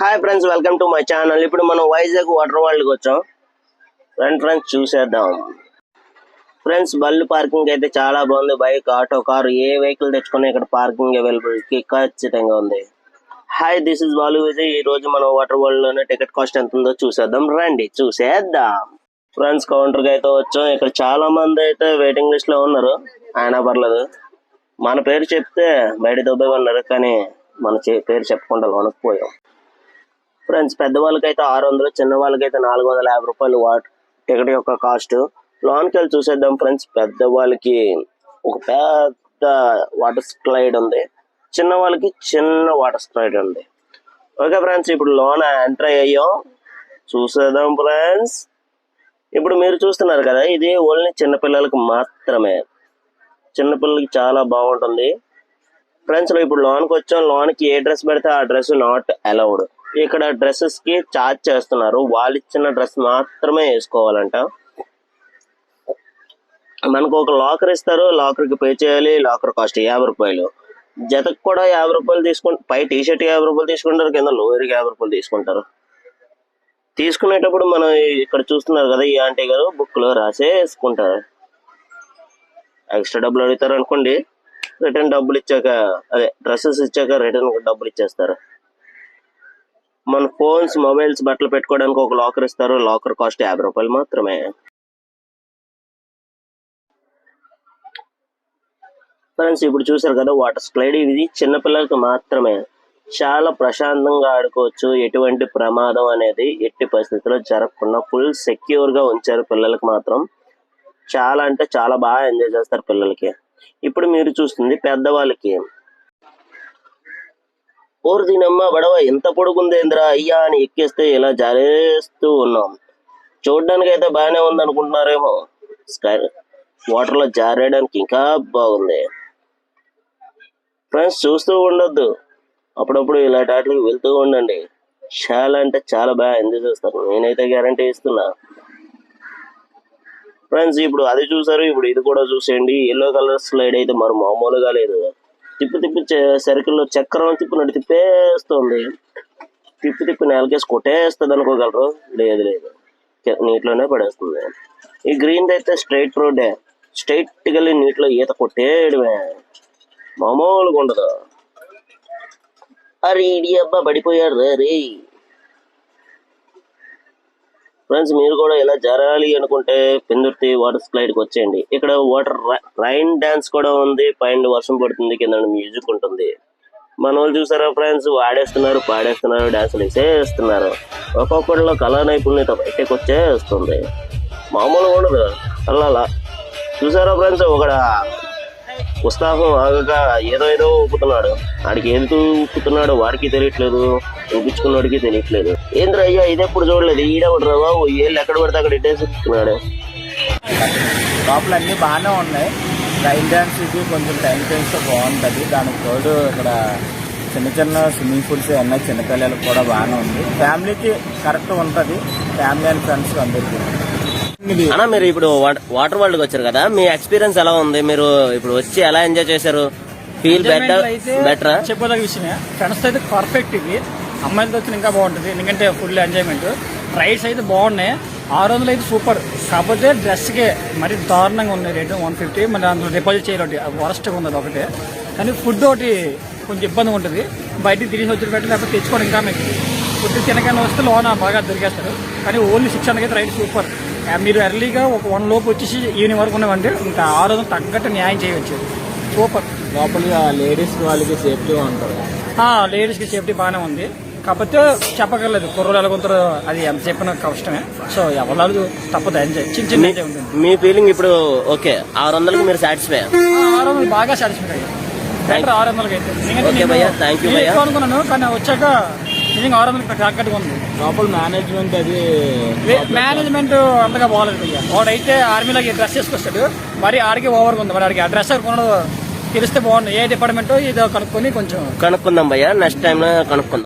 Hi friends, welcome to my channel. ఇప్పుడు మనం Vizag water world కి వచ్చాం. ఫ్రెండ్స్ చూసేద్దాం. ఫ్రెండ్స్ బళ్ళు పార్కింగ్ అయితే చాలా బాగుంది. బైక్, ఆటో, కారు ఏ వెహికల్ తెచ్చుకున్నా ఇక్కడ పార్కింగ్ అవైలబిలిటీ ఖచ్చితంగా ఉంది. Hi, this is Balu Vijay. ఈ రోజు మనం వాటర్ వరల్డ్ లోనే టికెట్ కాస్ట్ ఎంత ఉందో చూసేద్దాం. రండి చూసేద్దాం. ఫ్రెండ్స్ కౌంటర్ కి అయితే వచ్చాం. ఇక్కడ చాలా మంది అయితే వెయిటింగ్ లిస్ట్ లో ఉన్నారు. అయినా పర్లేదు, మన పేరు చెప్తే బయట దొబ్బే ఉన్నారు, కానీ మన పేరు చెప్పకుండా కొనుక్కుపోయాం. ఫ్రెండ్స్ పెద్దవాళ్ళకి అయితే 600, చిన్న వాళ్ళకైతే 450 రూపాయలు టికెట్ యొక్క కాస్ట్. లోన్కి వెళ్ళి చూసేద్దాం. ఫ్రెండ్స్ పెద్దవాళ్ళకి ఒక పెద్ద వాటర్ స్లైడ్ ఉంది, చిన్న వాళ్ళకి చిన్న వాటర్ స్లైడ్ ఉంది. ఓకే ఫ్రెండ్స్, ఇప్పుడు లోన్ ఎంటర్ అయ్యాం, చూసేద్దాం. ఫ్రెండ్స్ ఇప్పుడు మీరు చూస్తున్నారు కదా, ఇది ఓన్లీ చిన్నపిల్లలకి మాత్రమే. చిన్నపిల్లలకి చాలా బాగుంటుంది. ఫ్రెండ్స్ ఇప్పుడు లోన్కి వచ్చాం. లోన్కి ఏ డ్రెస్ పెడితే ఆ డ్రెస్ నాట్ అలౌడ్. ఇక్కడ డ్రెస్సెస్ కి ఛార్జ్ చేస్తున్నారు. వాళ్ళు ఇచ్చిన డ్రెస్ మాత్రమే వేసుకోవాలంట. మనకు ఒక లాకర్ ఇస్తారు, లాకర్ కి పే చేయాలి. లాకర్ కాస్ట్ 50 రూపాయలు. జతకు కూడా 50 రూపాయలు తీసుకుంటారు. పై టీ షర్ట్ 50 రూపాయలు తీసుకుంటారు, కింద లోయర్కి 50 రూపాయలు తీసుకుంటారు. తీసుకునేటప్పుడు మనం ఇక్కడ చూస్తున్నారు కదా, ఈ ఆంటీ గారు బుక్ లో రాసేసుకుంటారు. ఎక్స్ట్రా డబ్బులు అడుగుతారు అనుకోండి, రిటర్న్ డబ్బులు ఇచ్చాక, అదే డ్రెస్సెస్ ఇచ్చాక రిటర్న్ డబ్బులు ఇచ్చేస్తారు. మన ఫోన్స్, మొబైల్స్, బట్టలు పెట్టుకోవడానికి ఒక లాకర్ ఇస్తారు. లాకర్ కాస్ట్ 50 రూపాయలు మాత్రమే. ఫ్రెండ్స్ ఇప్పుడు చూసారు కదా వాటర్ స్లైడ్, ఇది చిన్నపిల్లలకి మాత్రమే. చాలా ప్రశాంతంగా ఆడుకోవచ్చు. ఎటువంటి ప్రమాదం అనేది ఎట్టి పరిస్థితుల్లో జరగకుండా ఫుల్ సెక్యూర్ గా ఉంచారు. పిల్లలకి మాత్రం చాలా అంటే చాలా బాగా ఎంజాయ్ చేస్తారు పిల్లలకి. ఇప్పుడు మీరు చూస్తుంది పెద్దవాళ్ళకి. ఓరు దీనమ్మ బడవ ఎంత పొడుగుందేంద్రా అయ్యా అని ఎక్కేస్తే ఇలా జారేస్తూ ఉన్నాం. చూడడానికి అయితే బాగానే ఉంది అనుకుంటున్నారేమో, వాటర్ లో జారేయడానికి ఇంకా బాగుంది. ఫ్రెండ్స్ చూస్తూ ఉండొద్దు, అప్పుడప్పుడు ఇలాంటి వాటికి వెళ్తూ ఉండండి. చాలా అంటే చాలా బాగా ఎంజాయ్ చేస్తారు. నేనైతే గ్యారంటీ ఇస్తున్నా. ఫ్రెండ్స్ ఇప్పుడు అది చూసారు, ఇప్పుడు ఇది కూడా చూసేయండి. ఎల్లో కలర్ స్లైడ్ అయితే మరి మామూలుగా లేదు. తిప్పి సర్కిల్లో చక్రం తిప్పినట్టు తిప్పేస్తుంది. తిప్పి నేలకేసి కొట్టేస్తుంది అనుకోగలరు. లేదు నీటిలోనే పడేస్తుంది. ఈ గ్రీన్ అయితే స్ట్రైట్ రోడ్డే. స్ట్రైట్ గా నీటిలో ఈత కొట్టేయడమే, మామూలుగా ఉండదు. అరే ఇడి అబ్బా పడిపోయారు రే. ఫ్రెండ్స్ మీరు కూడా ఇలా జరగాలి అనుకుంటే పెందుర్తి వాటర్ స్లైడ్ కి వచ్చేయండి. ఇక్కడ వాటర్ రైన్ డాన్స్ కూడా ఉంది. పైన వర్షం పడుతుంది, కింద మ్యూజిక్ ఉంటుంది. మన వాళ్ళు చూసారా ఫ్రెండ్స్, వాడేస్తున్నారు, పాడేస్తున్నారు, డాన్సులు వేసేస్తున్నారు. ఒక్కొక్కడిలో కళా నైపుణ్యత బయటకు వచ్చేస్తుంది, మామూలుగా ఉండదు. అలా చూసారా ఫ్రెండ్స్, ఒక ఉత్సాహం ఆగక ఏదో ఊపుతున్నాడు. ఆడికి ఎందుకు ఊపుతున్నాడు వాడికి తెలియట్లేదు, ఊపించుకున్నవాడికి తెలియట్లేదు. ఏంద్ర అయ్యా ఇదెప్పుడు చూడలేదు, ఈడవడరా బాబు, ఏళ్ళు ఎక్కడ పడితే అక్కడ ఇట్టేసి ఊపుతున్నాడు. లోపల అన్ని బాగానే ఉన్నాయి. రైన్ డాన్స్ ఇది కొంచెం టైం టైమ్స్ బాగుంటుంది. దానికి తోడు ఇక్కడ చిన్న స్విమ్మింగ్ పూల్స్ అన్నీ చిన్నపిల్లలకు కూడా బాగానే ఉంది. ఫ్యామిలీకి కరెక్ట్ ఉంటుంది, ఫ్యామిలీ అండ్ ఫ్రెండ్స్ అందరికీ. అన్నా మీరు ఇప్పుడు వాటర్ వరల్డ్ కి వచ్చారు కదా, మీ ఎక్స్పీరియన్స్ ఎలా ఉంది? మీరు ఇప్పుడు వచ్చి ఎలా ఎంజాయ్ చేశారు? ఫీల్ బెటర్ చెప్పదగ్గ విషయమే. ఫ్రెండ్స్ అయితే పర్ఫెక్ట్. ఇది అమ్మాయిలతో వచ్చిన ఇంకా బాగుంటుంది, ఎందుకంటే ఫుల్ ఎంజాయ్మెంట్. రైడ్స్ అయితే బాగున్నాయి. 600 అయితే సూపర్. కాకపోతే డ్రెస్కే మరి దారుణంగా ఉన్నాయి రేటు 150. మరి అందులో డిపాజిట్ చేయాలి, వరస్ట్గా ఉంది ఒకటే. కానీ ఫుడ్ ఒకటి కొంచెం ఇబ్బందిగా ఉంటుంది. బయటికి తిరిగి వచ్చి పెట్టి లేకపోతే తెచ్చుకోవడం ఇంకా మీకు ఫుడ్ తినగానే వస్తే లోన బాగా దొరికేస్తారు. కానీ ఓన్లీ 600 అయితే రైడ్ సూపర్. మీరు ఎర్లీగా ఒక 1 లోపు వచ్చేసి ఈవినింగ్ వరకు ఉన్నామంటే ఇంకా 600 తగ్గట్టు న్యాయం చేయవచ్చు. సూపర్. లోపల లేడీస్ వాళ్ళకి సేఫ్టీ ఉంటుంది. లేడీస్కి సేఫ్టీ బాగానే ఉంది. కాకపోతే చెప్పగలలేదు కుర్రలు ఎలాగొంటారో అది ఎంత చెప్పిన కష్టమే. సో ఎవరు తప్పదు, ఎంజాయ్ చిన్న ఎంజాయ్ ఉంటుంది. మీ ఫీలింగ్ ఇప్పుడు ఓకే? 600కి మీరు సాటిస్ఫై? 600 బాగా సాటిస్ఫై అయ్యారు. బెటర్ 600కి అయితే. అనుకున్నాను కానీ వచ్చాక నిజంగా 600 తగ్గట్టుగా ఉంది. లోపల మేనేజ్మెంట్ అది మేనేజ్మెంట్ అంతగా బాగలేదు భయ్యా. వాడైతే ఆర్మీలోకి డ్రెస్ చేసుకొస్తాడు, మరి ఆడికి ఓవర్గా ఉంది. మరి ఆడికి ఆ డ్రెస్ కొనడం తెలిస్తే బాగుంది. ఏ డిపార్ట్మెంట్ ఇదో కనుక్కొని కొంచెం కనుక్కుందాం భయ్యా, నెక్స్ట్ టైం కనుక్కుందాం.